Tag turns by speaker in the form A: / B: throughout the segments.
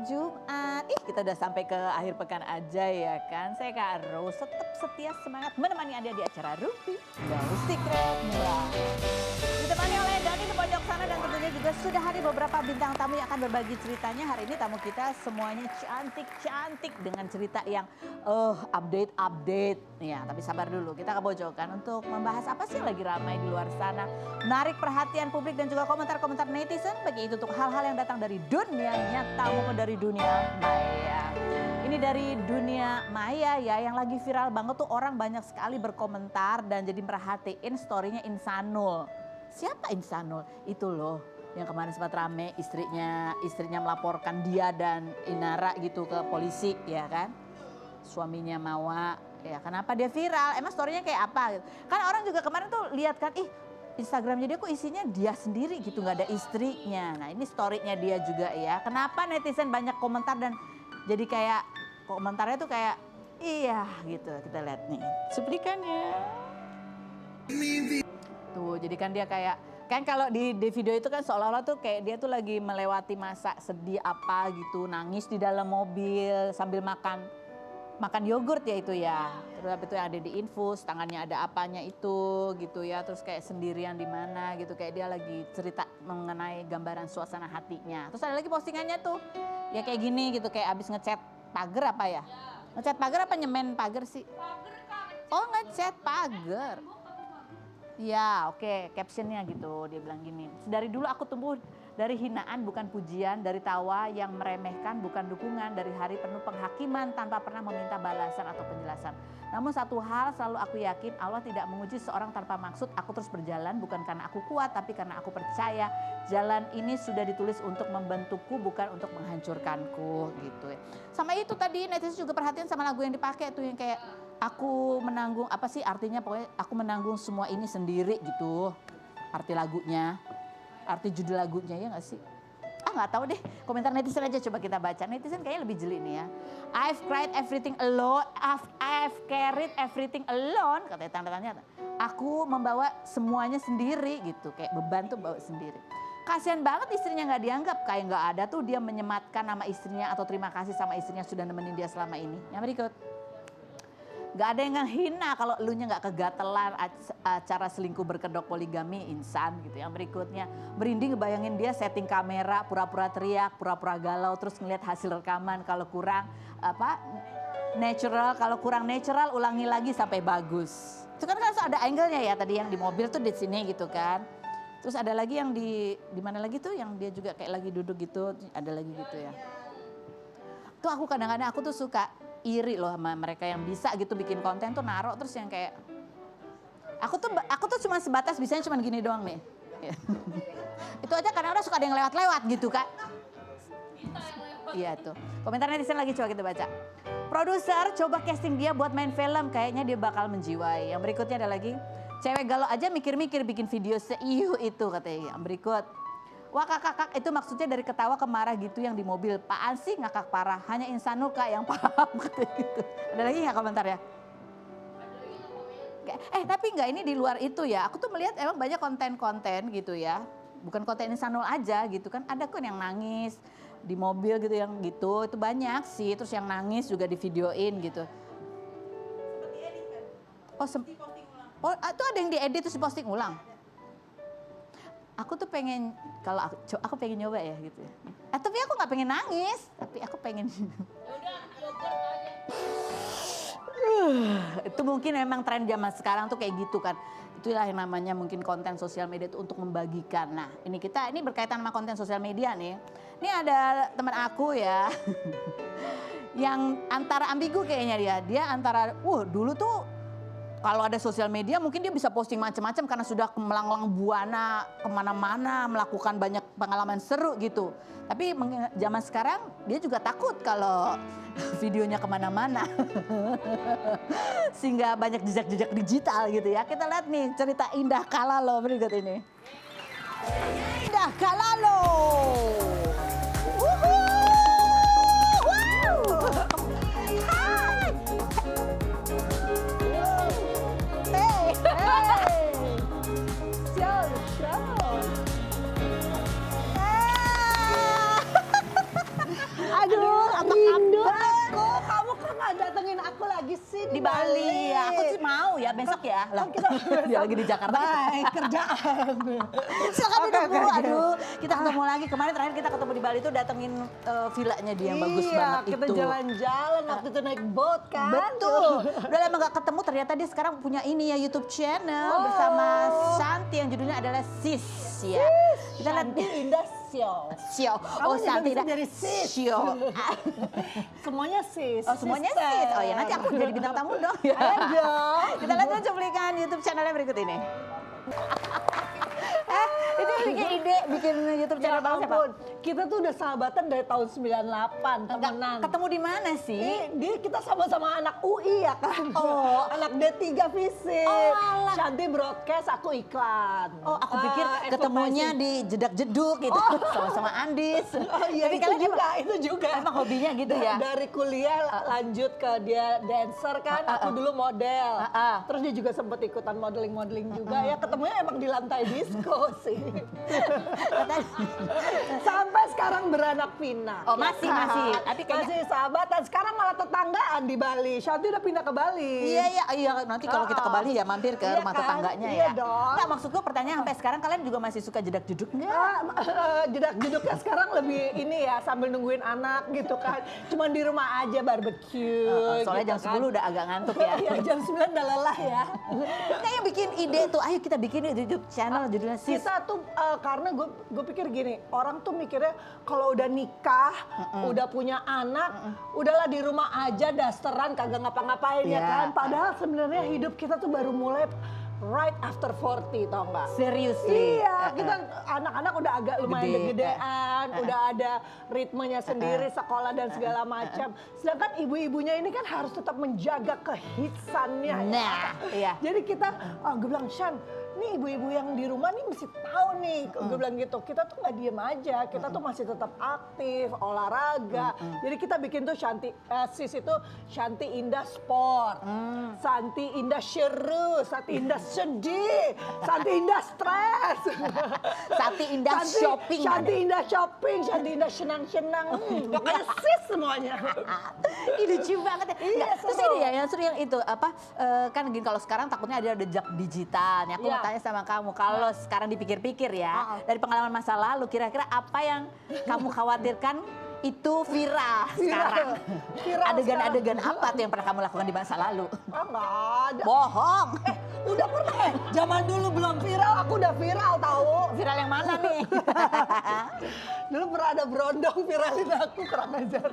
A: Jumat. Kita udah sampai ke akhir pekan aja ya kan. Saya Kak Rose tetap setia semangat menemani Anda di acara Rumpi dari Secret Mula. Ditemani oleh Dani di pojok sana dan tentunya juga sudah hadir beberapa bintang tamu yang akan berbagi ceritanya. Hari ini tamu kita semuanya cantik-cantik dengan cerita yang update. Ya, tapi sabar dulu, kita ke pojokan untuk membahas apa sih yang lagi ramai di luar sana. Menarik perhatian publik dan juga komentar-komentar netizen. Bagi itu untuk hal-hal yang datang dari dunia nyata maupun dari dunia maya. Ini dari dunia maya ya, yang lagi viral banget tuh, orang banyak sekali berkomentar dan jadi merhatiin storynya Insanul. Siapa Insanul? Itu loh yang kemarin sempat rame, istrinya melaporkan dia dan Inara gitu ke polisi ya kan. Suaminya Mawa, ya kenapa dia viral? Emang storynya kayak apa? Kan orang juga kemarin tuh lihat kan, Instagramnya dia kok isinya dia sendiri gitu, nggak ada istrinya. Nah ini storynya dia juga ya. Kenapa netizen banyak komentar dan jadi kayak komentarnya tuh kayak iya gitu. Kita lihat nih cuplikannya. Tuh jadi kan dia kayak, kan kalau di video itu kan seolah-olah tuh kayak dia tuh lagi melewati masa sedih apa gitu. Nangis di dalam mobil sambil makan yogurt ya itu ya. Terus itu yang ada di infus, tangannya ada apanya itu gitu ya. Terus kayak sendirian di mana gitu, kayak dia lagi cerita mengenai gambaran suasana hatinya. Terus ada lagi postingannya tuh ya kayak gini gitu, kayak abis ngecat pagar apa ya? Ngecat pagar apa nyemen pagar sih? Oh ngecat pagar. Ya oke, captionnya gitu, dia bilang gini. Dari dulu aku tumbuh dari hinaan bukan pujian, dari tawa yang meremehkan bukan dukungan, dari hari penuh penghakiman tanpa pernah meminta balasan atau penjelasan. Namun satu hal selalu aku yakin, Allah tidak menguji seorang tanpa maksud. Aku terus berjalan bukan karena aku kuat, tapi karena aku percaya jalan ini sudah ditulis untuk membentukku bukan untuk menghancurkanku gitu ya. Sama itu tadi netizen juga perhatian sama lagu yang dipakai tuh, yang kayak aku menanggung, apa sih artinya, pokoknya aku menanggung semua ini sendiri gitu. Arti lagunya, arti judul lagunya ya gak sih? Gak tahu deh, komentar netizen aja coba kita baca. Netizen kayaknya lebih jeli nih ya. I've cried everything alone, I've carried everything alone, katanya tanda tanya. Aku membawa semuanya sendiri gitu, kayak beban tuh bawa sendiri. Kasian banget istrinya gak dianggap, kayak gak ada tuh dia menyematkan nama istrinya atau terima kasih sama istrinya sudah nemenin dia selama ini. Yang berikut. Gak ada yang hina kalau elunya gak kegatelan acara selingkuh berkedok poligami insan gitu. Yang berikutnya, merinding ngebayangin dia setting kamera, pura-pura teriak, pura-pura galau, terus ngeliat hasil rekaman. Kalau kurang natural, kalau kurang natural ulangi lagi sampai bagus. Itu kan ada angle-nya ya, tadi yang di mobil tuh di sini gitu kan. Terus ada lagi yang di mana lagi tuh, yang dia juga kayak lagi duduk gitu, ada lagi gitu ya. Tuh aku kadang-kadang aku tuh suka iri loh sama mereka yang bisa gitu bikin konten tuh naruh terus yang kayak aku tuh cuma sebatas bisanya cuma gini doang nih. Itu aja kadang-kadang suka ada yang lewat-lewat gitu kan. Iya tuh. Komentar netizen lagi coba kita baca. Produser coba casting dia buat main film, kayaknya dia bakal menjiwai. Yang berikutnya ada lagi. Cewek galau aja mikir-mikir bikin video seiyu itu katanya. Yang berikut. Wah kakak itu maksudnya dari ketawa ke marah gitu yang di mobil. Apaan sih ngakak parah, hanya Insanul Kak yang paham gitu. Ada lagi gak komentar ya? Tapi enggak, ini di luar itu ya. Aku tuh melihat emang banyak konten-konten gitu ya. Bukan konten Insanul aja gitu kan. Ada kan yang nangis di mobil gitu yang gitu. Itu banyak sih, terus yang nangis juga di videoin gitu. Oh itu ada yang diedit terus diposting ulang? Aku tuh pengen, kalau aku pengen nyoba ya gitu ya. Tapi aku gak pengen nangis, tapi aku pengen. Itu mungkin memang tren zaman sekarang tuh kayak gitu kan. Itulah yang namanya mungkin konten sosial media itu untuk membagikan. Nah ini berkaitan sama konten sosial media nih. Ini ada teman aku ya. Yang antara ambigu kayaknya dia antara, dulu tuh kalau ada sosial media mungkin dia bisa posting macam-macam karena sudah melanglang buana kemana-mana, melakukan banyak pengalaman seru gitu. Tapi zaman sekarang dia juga takut kalau videonya kemana-mana. Sehingga banyak jejak-jejak digital gitu ya. Kita lihat nih cerita Indah Kalalo berikut ini. Indah Kalalo. Aduh,
B: sih
A: di Bali. Ya, aku sih mau ya besok ya. Lah, dia lagi di Jakarta.
B: Baik, kerjaan.
A: Silakan
B: Oke,
A: duduk
B: oke,
A: Bu.
B: oke.
A: Aduh, kita ketemu lagi. Kemarin terakhir kita ketemu di Bali tuh datengin villanya dia yang bagus banget
B: kita
A: itu.
B: jalan-jalan waktu itu naik boat kan.
A: Betul. Udah lama gak ketemu, ternyata dia sekarang punya ini ya YouTube channel bersama Shanti yang judulnya adalah Sis ya. Kita lihat
B: Shanti Indah Show.
A: Sio.
B: Kamu
A: Oh
B: juga
A: Shanti
B: bisa jadi sis.
A: Sio.
B: Semuanya sis.
A: Oh semuanya
B: sister.
A: Sis. Oh ya nanti aku jadi bintang tamu dong ya.
B: Ayo dong.
A: Kita lihat dulu cuplikan YouTube channelnya berikut ini. Itu bikin ide bikin YouTube channel bang siapa?
B: ampun, kita tuh udah sahabatan dari tahun 98, temenan.
A: Ketemu di mana sih?
B: Dia kita sama-sama anak UI ya kan?
A: Oh.
B: Anak D3 fisik.
A: Oh, alah.
B: Shanti broadcast, aku iklan.
A: Oh, aku pikir ketemunya di jedak-jeduk gitu, sama-sama Andis.
B: Oh iya,
A: Tapi
B: itu
A: kalian
B: juga, itu juga.
A: emang hobinya gitu ya?
B: Dari kuliah lanjut ke dia dancer kan, aku dulu model. Terus dia juga sempat ikutan modeling-modeling juga. Ya ketemunya emang di lantai disco sih. Sampai sekarang beranak pinak.
A: Oh,
B: ya
A: masih,
B: kan?
A: masih. Tapi kayaknya-
B: masih sahabatan. Sekarang malah tetanggaan di Bali. Shanti udah pindah ke Bali.
A: Iya, nanti kalau kita ke Bali ya mampir ke
B: Iya
A: rumah
B: kan?
A: tetangganya
B: Iya
A: ya.
B: dong.
A: Nggak, maksudku pertanyaan sampai sekarang kalian juga masih suka jedak-jeduk nggak?
B: Jedak-jeduknya sekarang lebih ini ya, sambil nungguin anak gitu kan. Cuman di rumah aja barbecue.
A: Soalnya
B: gitu
A: jam 10 udah agak ngantuk ya.
B: Iya, jam 9 udah lelah ya.
A: Kayak bikin ide tuh, ayo kita bikin YouTube channel judulnya Sis.
B: Kita tuh karena gue pikir gini, orang tuh mikirnya kalau udah nikah, udah punya anak, udahlah di rumah aja dasteran kagak ngapa-ngapain ya
A: Iya.
B: kan. Padahal sebenarnya hidup kita tuh baru mulai right after 40, tau nggak?
A: Seriously.
B: Iya, kita anak-anak udah agak lumayan
A: Gede.
B: gedean, udah ada ritmenya sendiri, sekolah dan segala macam. Sedangkan ibu-ibunya ini kan harus tetap menjaga kehitsannya.
A: Nah, iya.
B: Jadi kita, gue bilang, Shan, nih ibu-ibu yang di rumah nih mesti tahu nih, gue bilang gitu. Kita tuh nggak diem aja, kita tuh masih tetap aktif, olahraga. Jadi kita bikin tuh Sis itu Shanti Indah Sport, Shanti Indah Seru, Shanti Indah sedih, Shanti Indah stres,
A: Sati Indah Shopping.
B: Shanti Indah shopping, Shanti Indah senang-senang. Pokoknya Sis semuanya.
A: Ih, lucu banget ya.
B: Iya,
A: Nggak, terus
B: seru.
A: ini ya, yang seru yang itu apa? Kan gini kalau sekarang takutnya ada jejak digital. Nih, aku
B: Iya.
A: mau tanya sama kamu, kalau sekarang dipikir-pikir ya, dari pengalaman masa lalu, kira-kira apa yang kamu khawatirkan itu viral sekarang?
B: Viral
A: Adegan-adegan apa tuh yang pernah kamu lakukan di masa lalu?
B: Nggak ada.
A: Bohong.
B: Udah pernah. Zaman dulu belum viral, aku udah viral tahu.
A: Viral yang mana nih?
B: Dulu pernah ada berondong viralin aku, kurang ajar.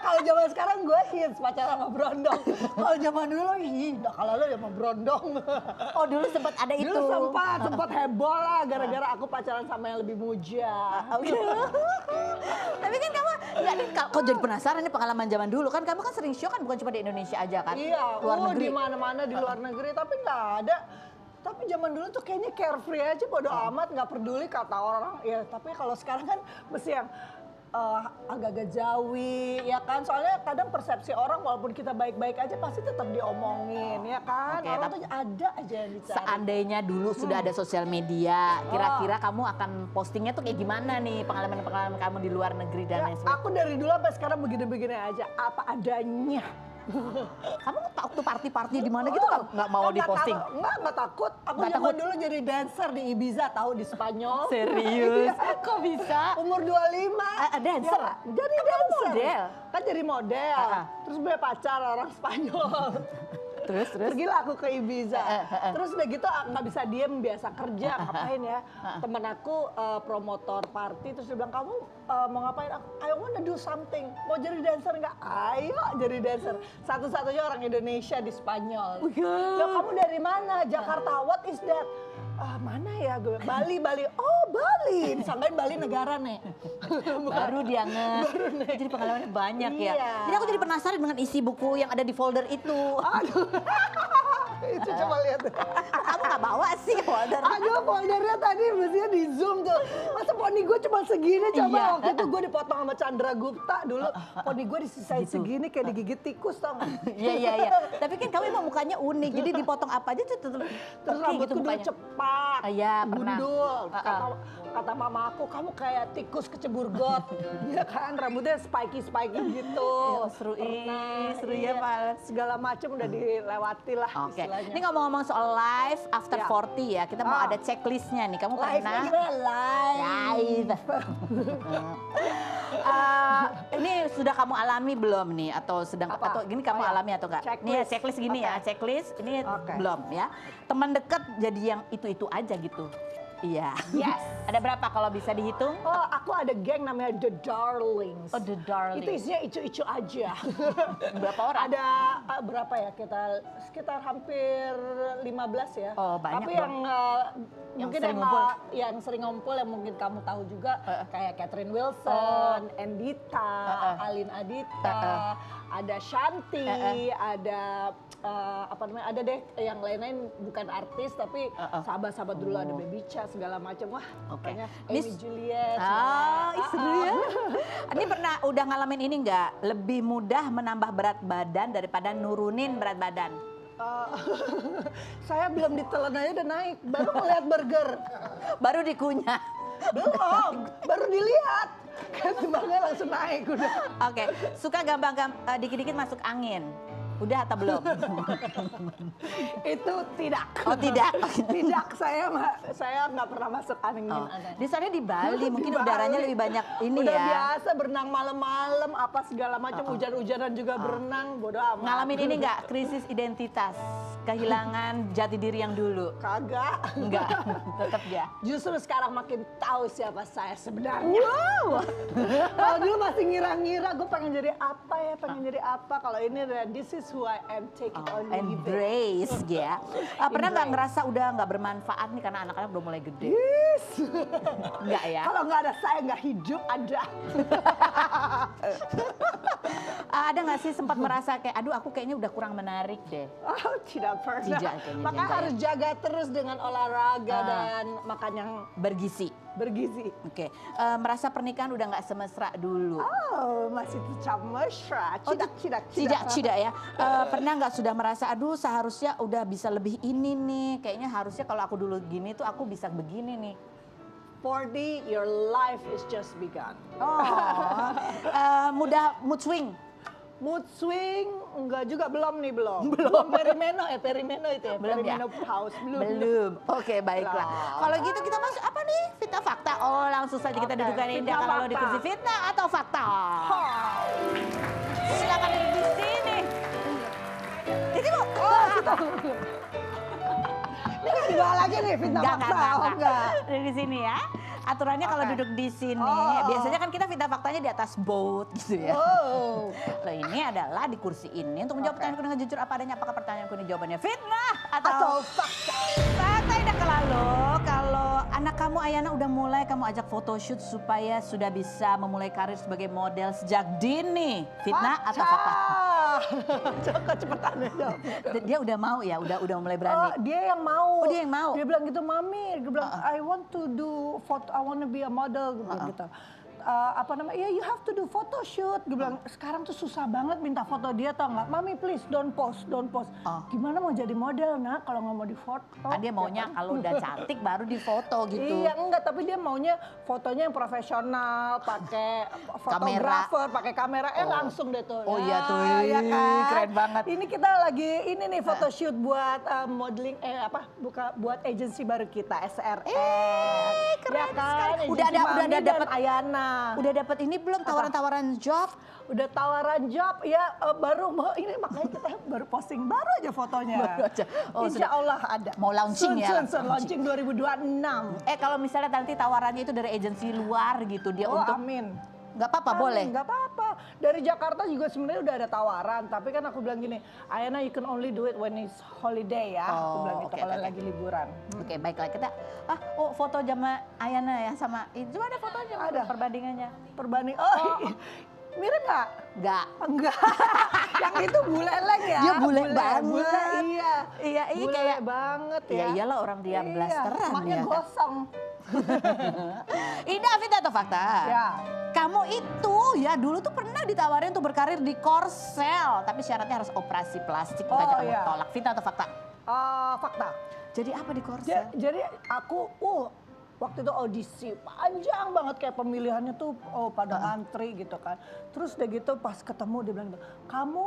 B: Kalau zaman sekarang gue hits pacaran sama berondong. Kalau zaman dulu, udah kalau lu sama berondong.
A: Oh dulu sempat ada itu.
B: Dulu sempat heboh lah gara-gara aku pacaran sama yang lebih muja.
A: Tapi kan kamu nggak nih, kau jadi penasaran nih pengalaman zaman dulu kan kamu kan sering show kan bukan cuma di Indonesia aja kan?
B: Iya,
A: luar negeri.
B: di mana-mana di luar negeri, tapi nggak ada. Tapi zaman dulu tuh kayaknya carefree aja, bodo amat, nggak peduli kata orang. Ya, tapi kalau sekarang kan mesti yang agak-agak jawi, ya kan? Soalnya kadang persepsi orang walaupun kita baik-baik aja pasti tetap diomongin, ya kan?
A: Oke,
B: Orang
A: tapi
B: tuh ada aja yang dicari.
A: Seandainya dulu sudah ada sosial media, kira-kira kamu akan postingnya tuh kayak gimana nih pengalaman-pengalaman kamu di luar negeri dan lain
B: Ya,
A: sebagainya?
B: aku dari dulu sampai sekarang begini-begini aja, apa adanya.
A: Kamu waktu party-party di mana gitu kan nggak mau diposting?
B: Nggak takut. Aku
A: Nggak
B: zaman
A: takut?
B: dulu jadi dancer di Ibiza, tahu di Spanyol.
A: Serius?
B: Iya.
A: Kok bisa?
B: Umur 25.
A: Dancer?
B: Ya, jadi
A: Kan kamu
B: dancer.
A: model?
B: Kan jadi model. Terus punya pacar orang Spanyol.
A: Terus?
B: Pergilah aku ke Ibiza. Terus udah gitu nggak bisa diem, biasa kerja, ngapain ya. Temen aku promotor party, terus dia bilang, kamu mau ngapain? I wanna do something. Mau jadi dancer nggak? Ayo jadi dancer. Satu-satunya orang Indonesia di Spanyol. Loh, kamu dari mana? Jakarta. What is that? Mana ya? Bali. Oh, Bali. Disangkain Bali negara nih.
A: Baru dia jadi pengalamannya banyak ya.
B: Iya.
A: Jadi aku jadi penasaran dengan isi buku yang ada di folder itu.
B: Aduh. Itu coba lihat.
A: Kamu nggak ketawa sih folder.
B: Aduh, foldernya tadi mestinya di zoom tuh. Masa poni gue cuma segini coba.
A: Iya.
B: Waktu itu gue dipotong sama Chandra Gupta dulu. Poni gue disisain
A: Gitu.
B: segini kayak digigit tikus tau nggak?
A: Iya. Tapi kan kamu emang mukanya unik, jadi dipotong apa aja tuh tetep
B: Terus
A: oke
B: rambutku
A: gitu
B: dulu
A: mukanya.
B: cepat,
A: Iya, pernah.
B: gundul. Kata mama aku, kamu kayak tikus kecebur got. Iya kan, rambutnya spiky gitu.
A: Ya, seru seru ya,
B: iya.
A: Pak.
B: Segala macam udah dilewati lah
A: Oke,
B: istilahnya.
A: ini ngomong-ngomong soal live after
B: Ya.
A: 40 ya, kita mau ada checklistnya nih. Kamu
B: Live-nya
A: pernah
B: gimana? Live.
A: ini sudah kamu alami belum nih atau sedang
B: Apa?
A: atau gini kamu
B: Oh ya,
A: alami atau enggak?
B: checklist.
A: Nih ya, checklist gini ya,
B: Oke.
A: checklist ini
B: Oke.
A: belum ya. Teman dekat jadi yang itu-itu aja gitu. Iya.
B: Yes.
A: Ada berapa kalau bisa dihitung?
B: Oh, aku ada geng namanya The Darlings.
A: Oh, The Darlings.
B: Itu isinya icu-icu aja.
A: Berapa orang?
B: Ada berapa ya kita sekitar hampir 15 ya.
A: Oh, banyak
B: Tapi
A: dong.
B: yang
A: Yang
B: mungkin
A: sering ngumpul.
B: yang sering ngumpul yang mungkin kamu tahu juga kayak Catherine Wilson, Endita, Alin Adita, ada Shanti, ada apa namanya? Ada deh yang lain-lain bukan artis tapi sahabat-sahabat dulu ada Baby Cha segala macam. Wah,
A: Oke.
B: pokoknya
A: Miss-
B: Amy Juliet.
A: Seru ya. Ini pernah udah ngalamin ini nggak? Lebih mudah menambah berat badan daripada nurunin berat badan.
B: Saya belum ditelan aja udah naik, baru ngeliat burger.
A: Baru dikunyah.
B: Belum, baru dilihat. Kan timbangnya langsung naik udah.
A: Oke, suka dikit-dikit masuk angin. Udah atau belum?
B: Itu tidak.
A: Oh, tidak.
B: Tidak, saya nggak pernah masuk angin.
A: Oh. Di sana di Bali mungkin udaranya lebih banyak ini
B: udah
A: ya.
B: biasa berenang malam-malam apa segala macam, hujan-hujanan juga berenang, bodo amat.
A: Ngalamin ini nggak? Krisis identitas, kehilangan jati diri yang dulu.
B: Kagak.
A: Enggak, tetap dia.
B: Justru sekarang makin tahu siapa saya sebenarnya. Wow. Kalau dulu masih ngira-ngira gue pengen jadi apa ya, pengen jadi apa. Kalau ini this is who I am, take it or leave it.
A: Embrace ya. Pernah nggak
B: Embrace.
A: ngerasa udah nggak bermanfaat nih karena anak-anak udah mulai gede?
B: Yes.
A: Enggak ya?
B: Kalau nggak ada saya nggak hidup ada.
A: Ada nggak sih sempat merasa kayak, aduh aku kayaknya udah kurang menarik deh.
B: Oh, tidak pernah.
A: Tidak, kayaknya
B: Maka
A: enggak
B: harus jaga terus dengan olahraga dan makan yang
A: Bergizi.
B: bergizi.
A: Oke. Merasa pernikahan udah nggak semesra dulu.
B: Oh, masih tetap mesra.
A: Tidak ya. Pernah nggak sudah merasa, aduh seharusnya udah bisa lebih ini nih. Kayaknya harusnya kalau aku dulu gini tuh aku bisa begini nih.
B: 40, your life is just begun.
A: Oh, mudah mood swing.
B: Mood swing enggak juga, belum. Perimeno itu ya.
A: Belum ya?
B: Perimeno house
A: Belum. Oke, baiklah.
B: Belum.
A: Kalau gitu kita masuk apa nih? Fitnah fakta. Oh, langsung saja kita
B: Oke,
A: dudukan Indah
B: fitnah
A: kalau di
B: fakta.
A: kursi fitnah atau fakta.
B: Oh.
A: Silakan duduk di sini. Ini Bu.
B: Ini kan dibawa lagi nih fitnah fakta. Oh, enggak.
A: Duduk di sini ya. Aturannya kalau
B: Oke.
A: duduk di sini,
B: Oh.
A: biasanya kan kita fitnah faktanya di atas boat gitu ya.
B: Oh.
A: Loh, ini adalah di kursi ini untuk menjawab
B: Oke.
A: pertanyaanku dengan jujur apa adanya. Apakah pertanyaanku ini jawabannya fitnah
B: Atau fakta.
A: fakta? Indah Kalalo, kalau anak kamu Ayana udah mulai kamu ajak photoshoot supaya sudah bisa memulai karir sebagai model sejak dini. Fitnah atau fakta?
B: Coba cepetan jawab.
A: Dia udah mau ya, udah mulai
B: Oh,
A: berani.
B: dia yang mau.
A: Oh, dia yang mau.
B: Dia bilang gitu, Mami. Dia bilang, I want to do photo, I want to be a model. Gue bilang gitu. Apa namanya? Ya, you have to do photo shoot. Gue bilang, sekarang tuh susah banget minta foto dia, tau nggak? Mami, please don't post. Gimana mau jadi model, nak? Kalau nggak mau di foto?
A: Kan dia maunya kalau udah cantik baru difoto gitu.
B: Iya, enggak, tapi dia maunya fotonya yang profesional, pakai fotografer, pakai kamera, langsung deh tuh.
A: Oh iya tuh,
B: ya kan?
A: keren banget.
B: Ini kita lagi nih photoshoot buat modeling, buat agensi baru kita, SRN.
A: Keren
B: ya kan?
A: sekali.
B: Agensi
A: Udah ada
B: Mami dan
A: dapat
B: Ayana.
A: Udah dapat ini belum tawaran-tawaran job?
B: Udah tawaran job, ya baru ini makanya kita baru posting baru aja fotonya.
A: Baru aja. Oh,
B: Insya
A: sudah.
B: Allah ada.
A: Mau launching ya?
B: Soon, launching 2026.
A: Kalau misalnya nanti tawarannya itu dari agensi luar gitu, dia
B: Oh,
A: untuk
B: amin.
A: nggak apa-apa boleh.
B: Nggak apa-apa. Dari Jakarta juga sebenarnya udah ada tawaran, tapi kan aku bilang gini, Ayana you can only do it when it's holiday ya. Aku bilang gitu,
A: oke,
B: kalau
A: oke.
B: lagi liburan.
A: Oke, baiklah kita. Foto sama Ayana ya sama. Cuma ada fotonya,
B: Ada.
A: perbandingannya.
B: Perbanding, Mirip nggak?
A: Enggak.
B: Enggak. Yang itu buleleng ya.
A: Dia bule banget.
B: Bule, iya.
A: Iya,
B: Bule
A: kayak
B: banget ya.
A: ya iyalah orang dia blasteran
B: maknya
A: dia.
B: gosong.
A: Ini Afita atau fakta?
B: Ya.
A: Kamu itu ya dulu tuh pernah ditawarin untuk berkarir di Korsel, tapi syaratnya harus operasi plastik, makanya kamu
B: iya.
A: tolak. Fita atau fakta?
B: Fakta.
A: Jadi apa di Korsel?
B: Jadi aku, waktu itu audisi panjang banget kayak pemilihannya tuh pada ngantri gitu kan. Terus udah gitu pas ketemu dia bilang, kamu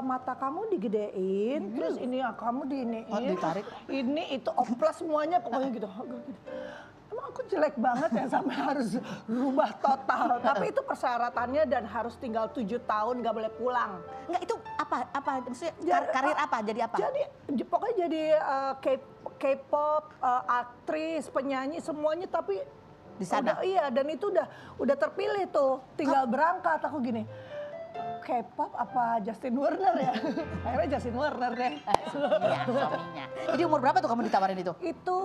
B: mata kamu digedein, terus ini kamu diiniin,
A: ditarik.
B: ini itu oplas semuanya pokoknya gitu. Emang aku jelek banget ya sampai harus rubah total. Tapi itu persyaratannya dan harus tinggal 7 tahun gak boleh pulang.
A: Enggak, itu apa? Maksudnya
B: Jadi,
A: karir apa? Jadi apa?
B: Jadi pokoknya jadi K-pop, aktris, penyanyi semuanya tapi
A: Di sana?
B: Iya, dan itu udah terpilih tuh. Tinggal berangkat aku gini. K-pop apa Justin Werner ya? Akhirnya Justin Werner deh.
A: Iya, suaminya. Jadi umur berapa tuh kamu ditawarin itu?
B: Itu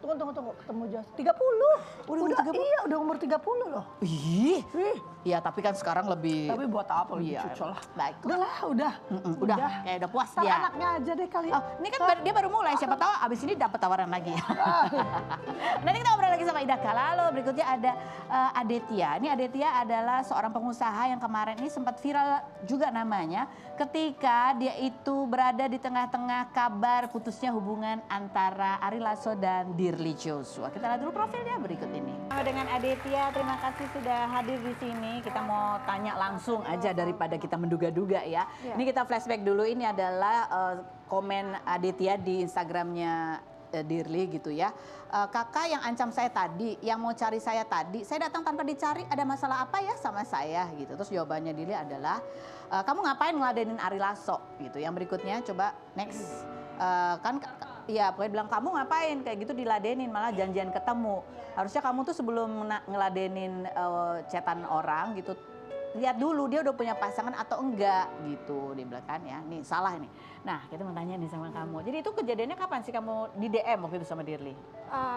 B: tunggu ketemu Justin 30.
A: Udah 30?
B: Iya, udah umur 30 loh.
A: Ih.
B: Ih,
A: Iya, tapi kan sekarang lebih
B: tapi buat apa lebih
A: Iya,
B: cucol lah.
A: baik.
B: Udah.
A: Udah, kayak udah puas
B: Ntar
A: dia.
B: anaknya aja deh kali.
A: Oh, ini kan dia baru mulai, siapa tahu abis ini dapat tawaran lagi. Nanti kita ngobrol lagi sama Ida Kalalo. Berikutnya ada Aditya. Ini Aditya adalah seorang pengusaha yang kemarin ini sempat viral juga namanya ketika dia itu berada di tengah-tengah kabar putusnya hubungan antara Ari Lasso dan Dirli Joshua. Kita lihat dulu profilnya berikut ini. Dengan Aditya, terima kasih sudah hadir di sini. Kita mau tanya langsung aja daripada kita menduga-duga ya. Ini kita flashback dulu, ini adalah komen Aditya di Instagramnya Dirli gitu ya. Kakak yang ancam saya tadi, yang mau cari saya tadi, saya datang tanpa dicari, ada masalah apa ya sama saya gitu. Terus jawabannya Dirli adalah, kamu ngapain ngeladenin Ari Lasso gitu. Yang berikutnya coba next. Iya, pokoknya bilang kamu ngapain kayak gitu diladenin, malah janjian ketemu. Harusnya kamu tuh sebelum ngeladenin chatan orang gitu, lihat dulu dia udah punya pasangan atau enggak gitu, dia bilang kan ya. Nih salah nih. Nah, kita mau tanya nih sama kamu. Jadi itu kejadiannya kapan sih kamu di DM waktu itu sama Dirli?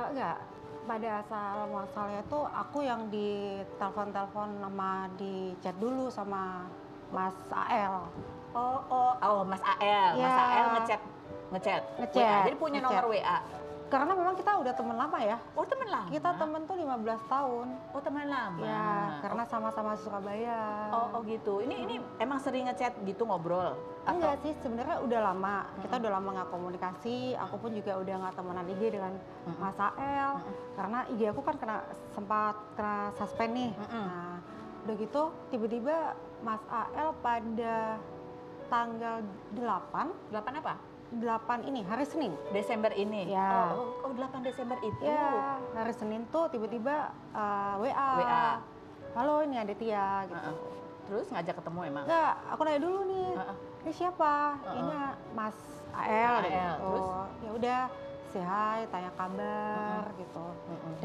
C: Enggak, pada asal muasalnya itu aku yang di telepon sama di chat dulu sama Mas AL.
A: Oh, Mas AL. Mas
C: Ya.
A: AL ngechat. WA. Jadi punya nomor WA.
C: Karena memang kita udah temen lama ya.
A: Oh, teman lama.
C: Kita temen tuh 15 tahun.
A: Oh, teman lama.
C: Ya, karena sama-sama Surabaya.
A: Oh gitu. Ini emang sering ngechat gitu ngobrol?
C: Enggak sih, sebenarnya udah lama. Kita udah lama nggak komunikasi. Aku pun juga udah nggak temenan IG dengan Mas AL. Karena IG aku kan sempat kena suspend nih. Nah, udah gitu tiba-tiba Mas AL pada tanggal 8
A: apa?
C: 8 ini, hari Senin.
A: Desember ini?
C: Ya.
A: Oh 8 Desember itu?
C: Ya, hari Senin tuh tiba-tiba WA. Halo, ini Aditya gitu.
A: Terus ngajak ketemu emang?
C: Enggak, aku nanya dulu nih. Ini siapa? Ini Mas AL gitu.
A: Terus?
C: Ya udah, say hi, tanya kabar gitu.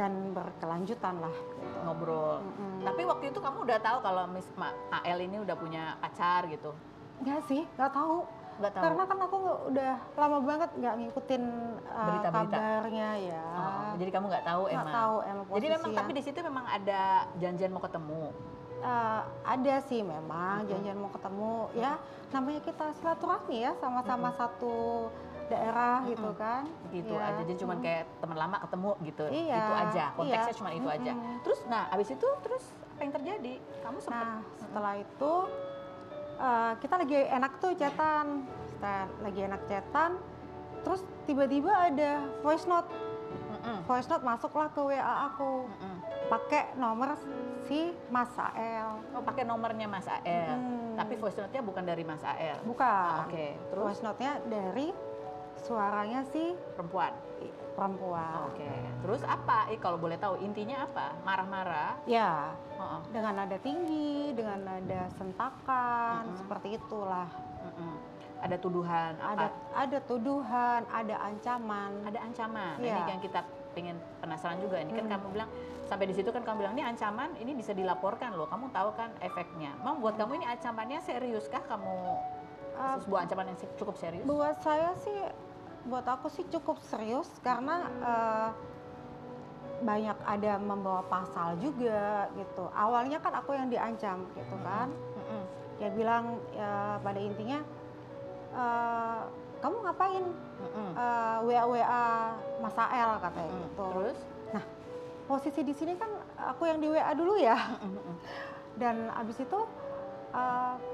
C: Dan berkelanjutan lah gitu.
A: Ngobrol. Tapi waktu itu kamu udah tahu kalau Miss AL ini udah punya pacar gitu?
C: Enggak sih, enggak tahu.
A: Nggak tahu.
C: Karena kan aku udah lama banget nggak ngikutin
A: Berita-berita.
C: kabarnya ya.
A: Jadi kamu nggak tahu
C: Nggak
A: emang?
C: tahu emang
A: Jadi memang
C: posisinya.
A: tapi di situ memang ada janjian mau ketemu?
C: Ada sih memang janjian mau ketemu ya, namanya kita silaturahmi ya, sama-sama satu daerah gitu kan.
A: Gitu
C: Ya.
A: aja, jadi cuman kayak teman lama ketemu gitu,
C: Iya,
A: itu aja, konteksnya
C: iya.
A: cuma itu aja. Terus nah abis itu terus apa yang terjadi? Kamu sempat
C: Nah setelah itu kita lagi enak tuh chatan, terus tiba-tiba ada voice note masuklah ke WA aku, pakai nomor si Mas AL.
A: Oh pakai nomornya Mas AL, tapi voice note-nya bukan dari Mas AL?
C: Bukan.
A: Oke, terus
C: Voice note-nya dari suaranya si
A: perempuan?
C: perempuan.
A: Oke, terus apa? Kalau boleh tahu intinya apa? Marah-marah?
C: Ya,
A: Oh,
C: dengan nada tinggi, dengan nada sentakan, seperti itulah.
A: Ada tuduhan apa?
C: Ada tuduhan, ada ancaman.
A: Ada ancaman.
C: Iya.
A: Ini yang kita pengen penasaran juga. Ini kan kamu bilang sampai di situ kan kamu bilang ini ancaman, ini bisa dilaporkan loh. Kamu tahu kan efeknya. Mam buat kamu ini ancamannya serius kah? Kamu sebuah ancaman yang cukup serius?
C: Buat aku sih cukup serius karena banyak ada membawa pasal juga gitu. Awalnya kan aku yang diancam gitu kan. Dia bilang ya, pada intinya kamu ngapain WA Mas AL katanya gitu.
A: Terus?
C: Nah, posisi di sini kan aku yang di WA dulu ya. Dan abis itu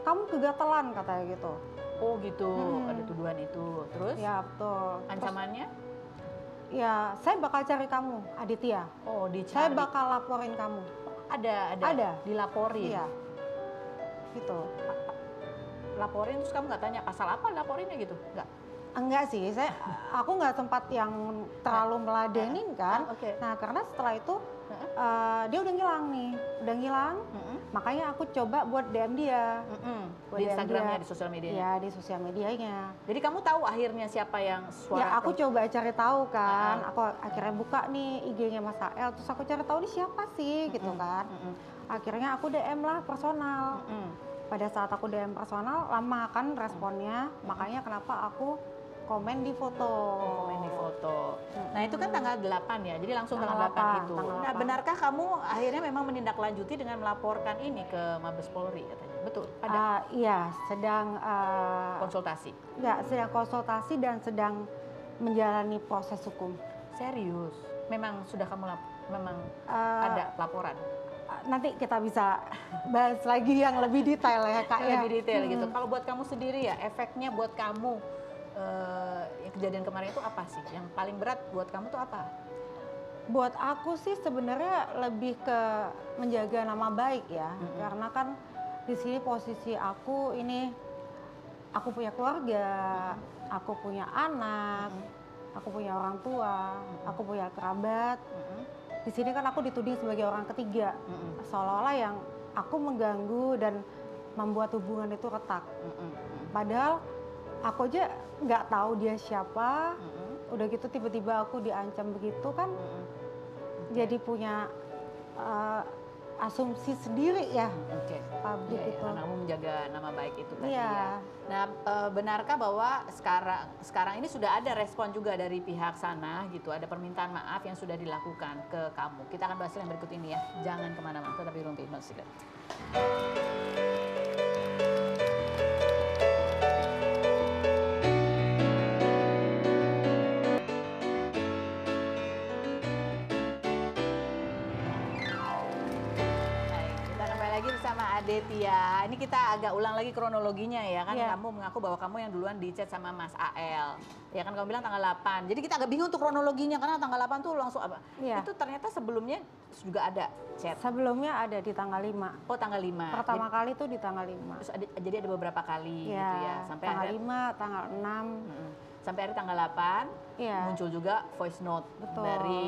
C: kamu kegatelan katanya gitu.
A: Oh gitu, ada tuduhan itu. Terus?
C: Ya betul. Terus,
A: Ancamannya?
C: ya saya bakal cari kamu Aditya.
A: Oh dicari.
C: Saya bakal laporin kamu.
A: Ada. Dilaporin.
C: Iya. Gitu.
A: Laporin terus kamu nggak tanya pasal apa laporinnya gitu? Nggak?
C: Enggak sih, aku nggak sempat yang terlalu meladenin kan.
A: Oke.
C: Nah karena setelah itu dia udah ngilang nih, makanya aku coba buat DM dia. Buat
A: Di
C: DM
A: Instagramnya,
C: dia.
A: di sosial medianya?
C: Ya di sosial medianya.
A: Jadi kamu tahu akhirnya siapa yang suara?
C: Ya aku coba cari tahu kan, aku akhirnya buka nih IG-nya Mas AL, terus aku cari tahu ini siapa sih gitu kan. Akhirnya aku DM lah personal. Pada saat aku DM personal, lama kan responnya, makanya kenapa aku komen di foto.
A: Komen di foto. Nah itu kan tanggal 8 ya, jadi langsung tanggal 8 itu.
C: tanggal
A: Nah
C: 8.
A: benarkah kamu akhirnya memang menindaklanjuti dengan melaporkan ini ke Mabes Polri katanya? Betul? Ada
C: Iya, sedang
A: konsultasi?
C: sedang konsultasi dan sedang menjalani proses hukum.
A: Serius? Memang sudah kamu memang
C: Eh,
A: ada laporan?
C: Nanti kita bisa bahas lagi yang lebih detail ya Kak ya.
A: Lebih detail gitu. Kalau buat kamu sendiri ya, efeknya buat kamu yang kejadian kemarin itu apa sih? Yang paling berat buat kamu tuh apa?
C: Buat aku sih sebenarnya lebih ke menjaga nama baik ya, karena kan di sini posisi aku ini, aku punya keluarga, aku punya anak, aku punya orang tua, aku punya kerabat. Di sini kan aku dituding sebagai orang ketiga, seolah-olah yang aku mengganggu dan membuat hubungan itu retak. Padahal aku aja nggak tahu dia siapa, udah gitu tiba-tiba aku diancam begitu kan, jadi punya asumsi sendiri ya.
A: Oke.
C: Publik
A: Iya,
C: itu.
A: karena kamu menjaga nama baik itu tadi
C: Iya.
A: ya. Nah, benarkah bahwa sekarang ini sudah ada respon juga dari pihak sana gitu, ada permintaan maaf yang sudah dilakukan ke kamu? Kita akan bahas yang berikut ini ya. Jangan kemana-mana, tetap di Rumpi Hipnosis. Kita kembali lagi bersama Aditya. Ini kita agak ulang lagi kronologinya ya kan.
C: Iya.
A: Kamu mengaku bahwa kamu yang duluan di chat sama Mas AL. Ya kan kamu bilang tanggal 8. Jadi kita agak bingung tuh kronologinya karena tanggal 8 tuh langsung apa?
C: Iya.
A: Itu ternyata sebelumnya juga ada chat.
C: Sebelumnya ada di tanggal 5.
A: Oh tanggal 5.
C: Pertama kali tuh di tanggal 5.
A: Terus jadi ada beberapa kali
C: Iya,
A: gitu ya. Sampai
C: tanggal
A: akhir-
C: 5, tanggal 6.
A: Sampai hari tanggal 8
C: Iya.
A: muncul juga voice note
C: Betul.
A: dari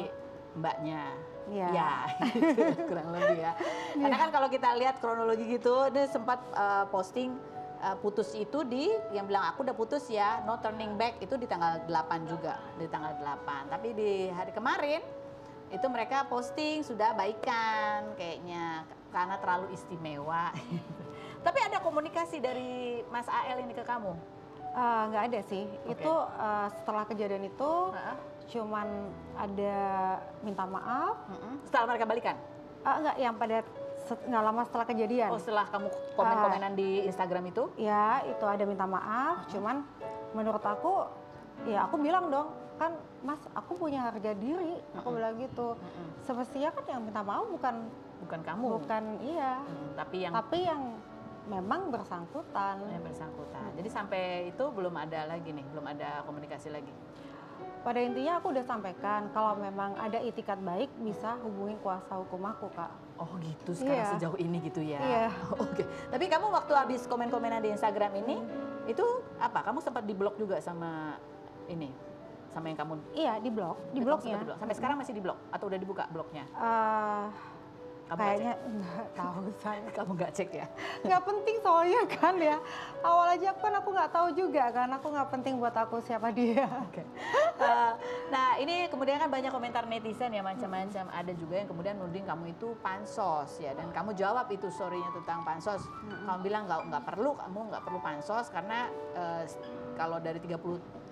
A: mbaknya.
C: Iya.
A: Ya, gitu, kurang lebih ya. Karena kan kalau kita lihat kronologi gitu, dia sempat posting putus itu yang bilang aku udah putus ya, no turning back itu di tanggal 8 juga, di tanggal 8. Tapi di hari kemarin itu mereka posting sudah baikan kayaknya karena terlalu istimewa. Tapi ada komunikasi dari Mas AL ini ke kamu?
C: Nggak ada sih.
A: Oke.
C: Itu setelah kejadian itu cuman ada minta maaf.
A: Setelah mereka balikan?
C: Enggak, yang pada nggak lama setelah kejadian.
A: Oh setelah kamu komen-komenan di Instagram itu?
C: Ya, itu ada minta maaf. Cuman menurut aku, ya aku bilang dong, kan Mas, aku punya harga diri. Aku bilang gitu. Semestinya kan yang minta maaf bukan
A: Kamu?
C: bukan iya.
A: Tapi yang
C: memang bersangkutan.
A: Jadi sampai itu belum ada lagi nih, belum ada komunikasi lagi.
C: Pada intinya aku udah sampaikan kalau memang ada itikat baik bisa hubungi kuasa hukum aku, Kak.
A: Oh gitu, sekarang
C: Iya.
A: sejauh ini gitu ya.
C: Iya.
A: Oke. Tapi kamu waktu habis komen-komenan di Instagram ini, itu apa? Kamu sempat diblok juga sama ini, sama yang kamu?
C: Iya, di blok, di
A: Kamu
C: bloknya.
A: sempat diblok. Sampai sekarang masih diblok atau udah dibuka bloknya? Kamu
C: Kayaknya nggak tahu saya.
A: Kamu nggak cek ya?
C: Nggak penting soalnya kan ya. Awal aja kan aku nggak tahu juga kan. Aku nggak penting buat aku siapa dia.
A: Oke. Nah ini kemudian kan banyak komentar netizen ya macam-macam. Ada juga yang kemudian nuding kamu itu pansos ya, dan kamu jawab itu story-nya tentang pansos. Kamu bilang nggak perlu, kamu nggak perlu pansos karena kalau dari 30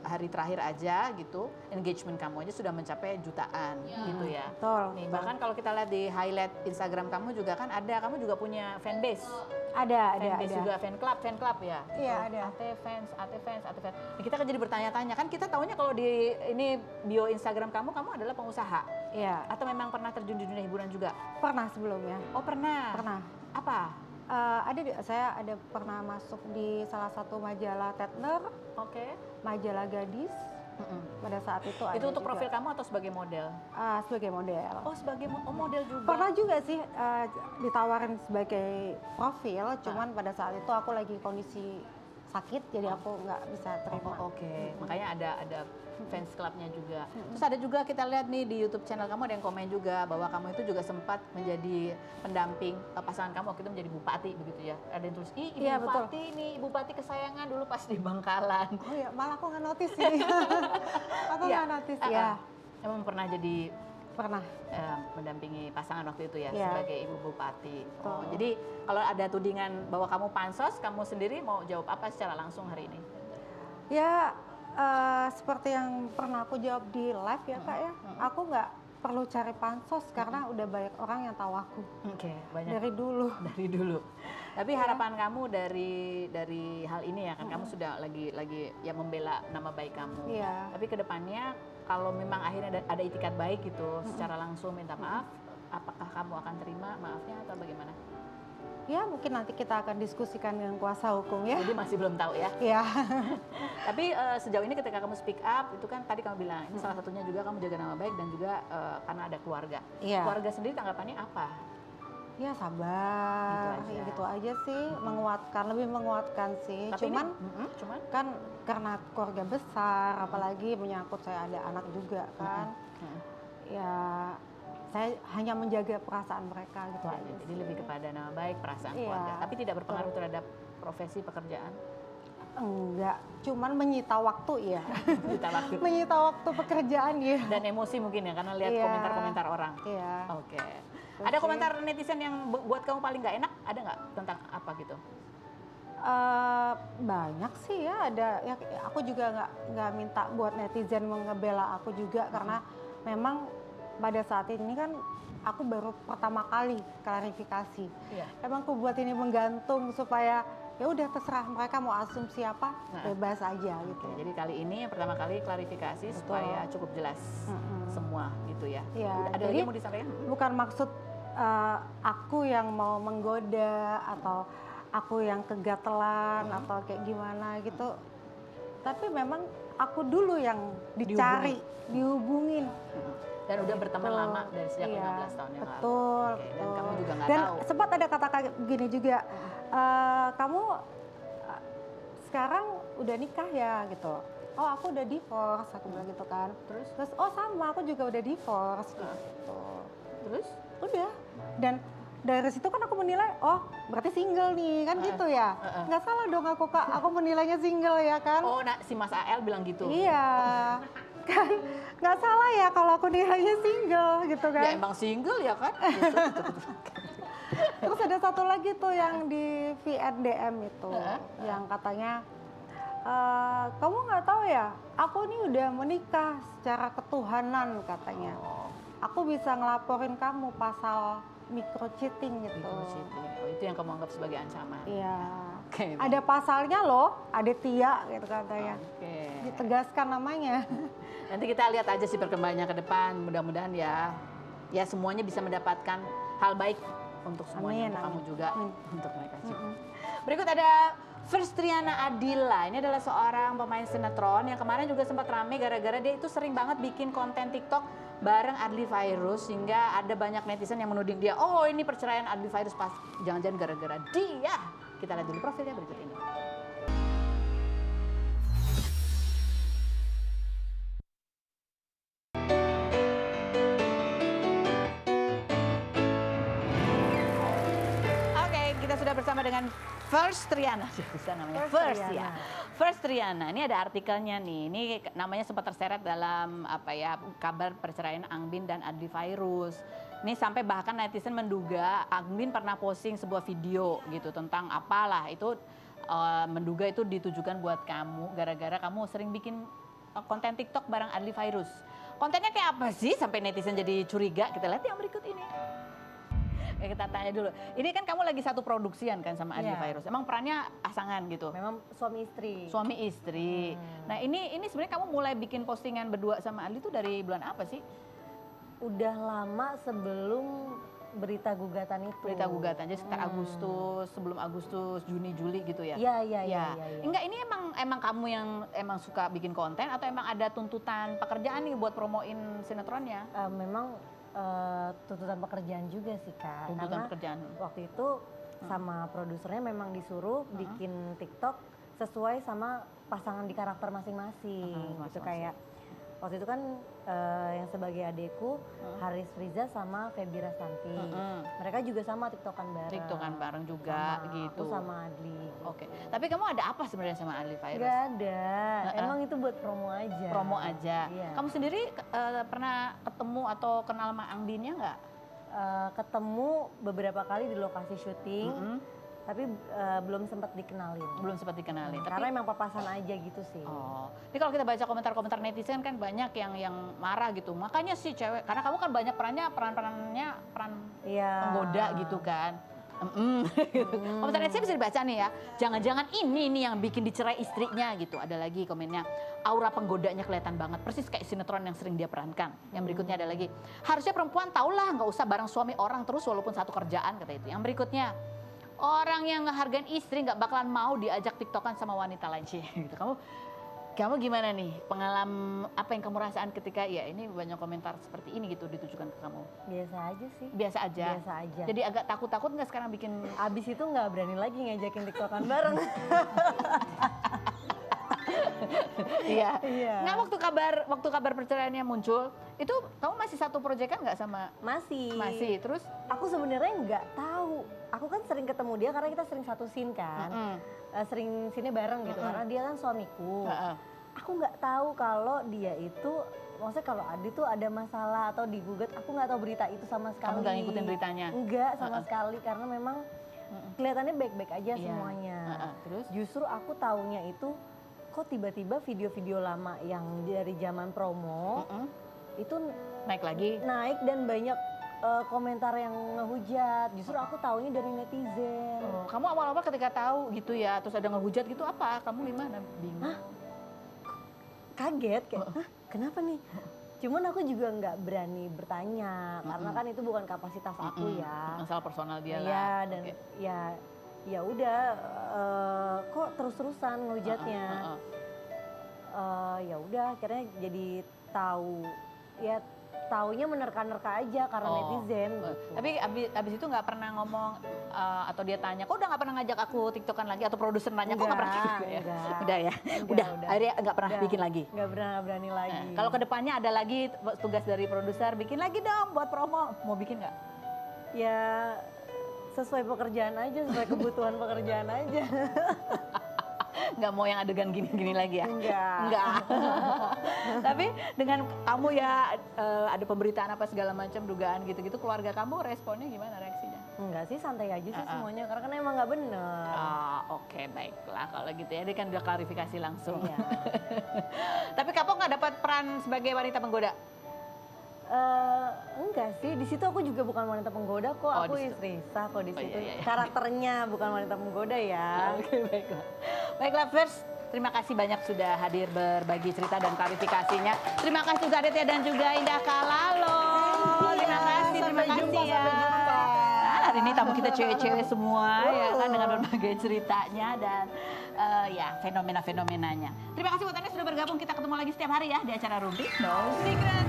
A: hari terakhir aja gitu, engagement kamu aja sudah mencapai jutaan gitu ya.
C: Betul.
A: Nih, bahkan kalau kita lihat di highlight Instagram kamu juga kan ada, kamu juga punya fanbase.
C: Ada.
A: Fanbase juga, fan club ya.
C: Iya,
A: Tuh,
C: ada.
A: AT fans. Nah, kita kan jadi bertanya-tanya, kan kita tahunya kalau di ini bio Instagram kamu adalah pengusaha.
C: Iya,
A: Atau memang pernah terjun di dunia hiburan juga?
C: pernah sebelumnya.
A: Oh pernah.
C: Pernah.
A: Apa?
C: Saya ada pernah masuk di salah satu majalah Tetler,
A: Oke.
C: majalah gadis. Pada saat itu ada
A: Itu untuk
C: juga.
A: profil kamu atau sebagai model?
C: Sebagai model.
A: Oh sebagai model juga.
C: Pernah juga sih ditawarin sebagai profil, cuman pada saat itu aku lagi kondisi sakit, jadi aku nggak bisa terima.
A: Oke. Makanya ada fans clubnya juga. Terus ada juga kita lihat nih di YouTube channel kamu ada yang komen juga bahwa kamu itu juga sempat menjadi pendamping pasangan kamu waktu itu menjadi bupati begitu ya. Ada yang tulis, ih ibu
C: Iya, betul.
A: bupati nih, ibu bupati kesayangan dulu pas di Bangkalan.
C: Oh ya, malah aku nggak notice sih. Aku
A: Iya.
C: nggak notice ya.
A: Emang pernah jadi
C: Pernah.
A: mendampingi pasangan waktu itu ya
C: Iya.
A: sebagai ibu bupati. Oh,
C: Betul.
A: jadi kalau ada tudingan bahwa kamu pansos, kamu sendiri mau jawab apa secara langsung hari ini?
C: Ya seperti yang pernah aku jawab di live ya Kak ya, aku nggak perlu cari pansos karena udah banyak orang yang tahu aku
A: Oke, banyak
C: dari dulu.
A: dari dulu. Tapi harapan kamu dari hal ini ya kan kamu sudah lagi ya membela nama baik kamu.
C: Iya.
A: Tapi kedepannya kalau memang akhirnya ada itikat baik gitu secara langsung minta maaf, apakah kamu akan terima maafnya atau bagaimana?
C: Ya mungkin nanti kita akan diskusikan dengan kuasa hukum ya.
A: Jadi masih belum tahu ya.
C: Iya.
A: Tapi sejauh ini ketika kamu speak up itu kan tadi kamu bilang ini salah satunya juga kamu jaga nama baik dan juga karena ada keluarga.
C: Iya.
A: Keluarga sendiri tanggapannya apa?
C: Ya sabar,
A: Gitu aja.
C: gitu aja sih, lebih menguatkan sih.
A: Tapi
C: Cuman
A: cuman
C: kan karena keluarga besar, apalagi menyangkut saya ada anak juga kan. Ya saya hanya menjaga perasaan mereka gitu aja.
A: jadi
C: sih.
A: lebih kepada nama baik, perasaan
C: Iya,
A: keluarga. Tapi tidak berpengaruh terhadap profesi pekerjaan.
C: Enggak, cuman menyita waktu ya.
A: Kita waktu
C: Menyita waktu pekerjaan ya.
A: dan emosi mungkin ya karena lihat
C: Iya.
A: komentar-komentar orang.
C: Iya.
A: Oke. Ada komentar netizen yang buat kamu paling nggak enak? Ada nggak tentang apa gitu?
C: Banyak sih ya, ada ya aku juga nggak minta buat netizen mengebela aku juga karena memang pada saat ini kan aku baru pertama kali klarifikasi.
A: Iya.
C: Emang aku buat ini menggantung supaya ya udah terserah mereka mau asumsi apa, bebas aja gitu.
A: Oke, jadi kali ini yang pertama kali klarifikasi supaya cukup jelas semua gitu ya.
C: Iya,
A: Ada lagi
C: jadi
A: yang mau disampaikan?
C: bukan maksud aku yang mau menggoda atau aku yang kegatelan atau kayak gimana gitu. Tapi memang aku dulu yang dicari, dihubungin.
A: Dan udah berteman
C: Betul.
A: lama dari sejak
C: Iya,
A: 15 tahun yang lalu.
C: betul,
A: Oke, dan
C: betul.
A: kamu juga nggak
C: Dan
A: tahu.
C: sempat ada kata-kata gini juga, kamu sekarang udah nikah ya gitu. Oh aku udah divorce, aku bilang gitu kan. Terus oh sama aku juga udah divorce gitu.
A: Terus?
C: Udah. Dan dari situ kan aku menilai, oh berarti single nih kan gitu ya. Nggak salah dong aku Kak, aku menilainya single ya kan.
A: Oh, nah, si Mas AL bilang gitu.
C: Iya. Kan nggak salah ya kalau aku nilainya single gitu kan.
A: Ya emang single ya kan? Gitu.
C: Terus ada satu lagi tuh yang di VNDM itu, yang katanya, kamu nggak tahu ya, aku ini udah menikah secara ketuhanan katanya. Aku bisa ngelaporin kamu pasal microcheating gitu.
A: Microcheating. Oh, itu yang kamu anggap sebagai ancaman.
C: Iya.
A: Oke.
C: Ada pasalnya loh, ada Tia gitu katanya.
A: Oke.
C: Ditegaskan namanya.
A: Nanti kita lihat aja sih perkembangannya ke depan. Mudah-mudahan ya semuanya bisa mendapatkan hal baik untuk semuanya,
C: Amin,
A: untuk kamu
C: amin.
A: juga, untuk mereka juga. Berikut ada First Triana Adila. Ini adalah seorang pemain sinetron yang kemarin juga sempat rame gara-gara dia itu sering banget bikin konten TikTok bareng Adly Fairuz, sehingga ada banyak netizen yang menuding dia, oh ini perceraian Adly Fairuz pas jangan-jangan gara-gara dia. Kita lihat dulu profilnya berikut ini. Oke, kita sudah bersama dengan First Triana, bisa namanya First ya. First Triana, ini ada artikelnya nih. Ini namanya sempat terseret dalam kabar perceraian Angbin dan Adly Fairuz. Ini sampai bahkan netizen menduga Angbin pernah posting sebuah video gitu tentang apalah itu, menduga itu ditujukan buat kamu gara-gara kamu sering bikin konten TikTok bareng Adly Fairuz. Kontennya kayak apa sih sampai netizen jadi curiga? Kita lihat yang berikut ini. Kita tanya dulu. Ini kan kamu lagi satu produksian kan sama Adly
D: Iya.
A: Fairuz. Emang perannya pasangan gitu?
D: Memang suami istri.
A: Suami istri. Nah ini sebenarnya kamu mulai bikin postingan berdua sama Adly tuh dari bulan apa sih?
D: Udah lama sebelum berita gugatan itu.
A: Berita gugatan, jadi sekitar Agustus, sebelum Agustus, Juni, Juli gitu ya?
D: Iya.
A: Enggak, ini emang kamu yang emang suka bikin konten atau emang ada tuntutan pekerjaan nih buat promoin sinetronnya?
D: Memang tuntutan pekerjaan juga sih Kak.
A: Tuntutan
D: Karena
A: pekerjaan.
D: waktu itu sama produsernya memang disuruh bikin TikTok sesuai sama pasangan di karakter masing-masing. Gitu
A: masing-masing.
D: kayak waktu itu kan yang sebagai adekku Haris Friza sama Feby Rastanti. Mereka juga sama TikTokan bareng.
A: TikTokan bareng juga
D: Sama
A: gitu.
D: Aku sama Adly.
A: Oke, tapi kamu ada apa sebenarnya sama Adly Fairuz?
D: Gak ada. Emang itu buat promo aja.
A: Promo aja.
D: Iya.
A: Kamu sendiri pernah ketemu atau kenal sama Angdinnya nggak?
D: Ketemu beberapa kali di lokasi syuting, tapi belum sempat dikenalin.
A: Belum sempat dikenalin. Tapi
D: Karena emang papasan aja gitu sih.
A: oh, ini kalau kita baca komentar-komentar netizen kan banyak yang marah gitu. Makanya sih cewek, karena kamu kan banyak peran-perannya
D: Iya.
A: penggoda gitu kan. Komentar netizen bisa dibaca nih ya. Jangan-jangan ini nih yang bikin dicerai istrinya gitu. Ada lagi komennya, aura penggodanya kelihatan banget. Persis kayak sinetron yang sering dia perankan. Yang berikutnya ada lagi, harusnya perempuan tahulah nggak usah bareng suami orang terus walaupun satu kerjaan, kata itu. Yang berikutnya, orang yang ngehargain istri nggak bakalan mau diajak tiktokan sama wanita lain sih. Gitu. Kamu gimana nih? Pengalaman apa yang kamu rasakan ketika ya ini banyak komentar seperti ini gitu ditujukan ke kamu?
D: Biasa aja sih.
A: Biasa aja.
D: Biasa aja.
A: Jadi agak takut-takut nggak sekarang bikin
D: Abis itu nggak berani lagi ngajakin TikTokan bareng.
A: Iya.
D: Iya.
A: Nggak waktu kabar perceraiannya muncul, itu kamu masih satu proyekan nggak sama?
D: Masih.
A: Masih. Terus?
D: Aku sebenarnya nggak tahu. Aku kan sering ketemu dia karena kita sering satu scene kan. Sering scene bareng gitu karena dia kan suamiku. Aku nggak tahu kalau dia itu, maksudnya kalau Adi tuh ada masalah atau digugat, aku nggak tahu berita itu sama sekali.
A: Kamu nggak ngikutin beritanya?
D: Enggak sama sekali karena memang kelihatannya baik-baik aja
A: Iya.
D: semuanya.
A: Terus?
D: Justru aku taunya itu kok tiba-tiba video-video lama yang dari zaman promo itu
A: Naik lagi?
D: naik dan banyak komentar yang ngehujat. Justru aku taunya dari netizen.
A: Oh, kamu awal-awal ketika tahu gitu ya, terus ada ngehujat gitu apa? Kamu gimana? Bingung?
D: Kaget kayak, hah kenapa nih? Cuman aku juga nggak berani bertanya karena kan itu bukan kapasitas aku ya.
A: Masalah personal dia lah.
D: Iya dan
A: Oke.
D: ya udah kok terus-terusan ngehujatnya. Ya udah akhirnya jadi tahu ya taunya menerka-nerka aja karena netizen gitu.
A: Tapi abis itu nggak pernah ngomong atau dia tanya, kok udah nggak pernah ngajak aku tiktokan lagi atau produser nanya, kok nggak pernah gitu ya?
D: enggak.
A: Udah ya, udah. Akhirnya nggak pernah bikin lagi.
D: Nggak pernah berani lagi.
A: Kalau kedepannya ada lagi tugas dari produser, bikin lagi dong buat promo. Mau bikin nggak?
D: Ya sesuai pekerjaan aja, sesuai kebutuhan pekerjaan aja.
A: Nggak mau yang adegan gini-gini lagi ya?
D: Enggak.
A: Tapi dengan kamu ya ada pemberitaan apa segala macam, dugaan gitu-gitu, keluarga kamu responnya gimana, reaksinya?
D: Enggak sih, santai aja sih semuanya karena kan emang nggak bener.
A: Oke, baiklah kalau gitu ya. Dia kan udah klarifikasi langsung.
D: Iya.
A: Tapi kamu nggak dapat peran sebagai wanita penggoda?
D: Enggak sih, di situ aku juga bukan wanita penggoda kok,
A: Oh,
D: aku
A: di situ.
D: istri sah kok di
A: Oh,
D: situ.
A: iya.
D: Karakternya bukan wanita penggoda ya.
A: Oke, baiklah. Baiklah, First. Terima kasih banyak sudah hadir berbagi cerita dan klarifikasinya. Terima kasih juga Aditya dan juga Indah Kalalo. Terima kasih, terima
B: Sampai
A: kasih
B: jumpa,
A: ya.
B: sampai jumpa.
A: Nah, hari ini tamu kita cewek-cewek semua ya kan dengan berbagai ceritanya dan ya fenomena-fenomenanya. Terima kasih buat Anda sudah bergabung. Kita ketemu lagi setiap hari ya di acara Rumpi No Secret.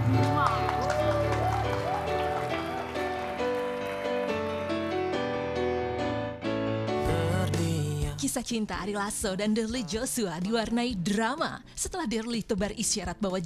E: Kisah cinta Ari Lasso dan Dudley Joshua diwarnai drama setelah Dudley tebar isyarat bahwa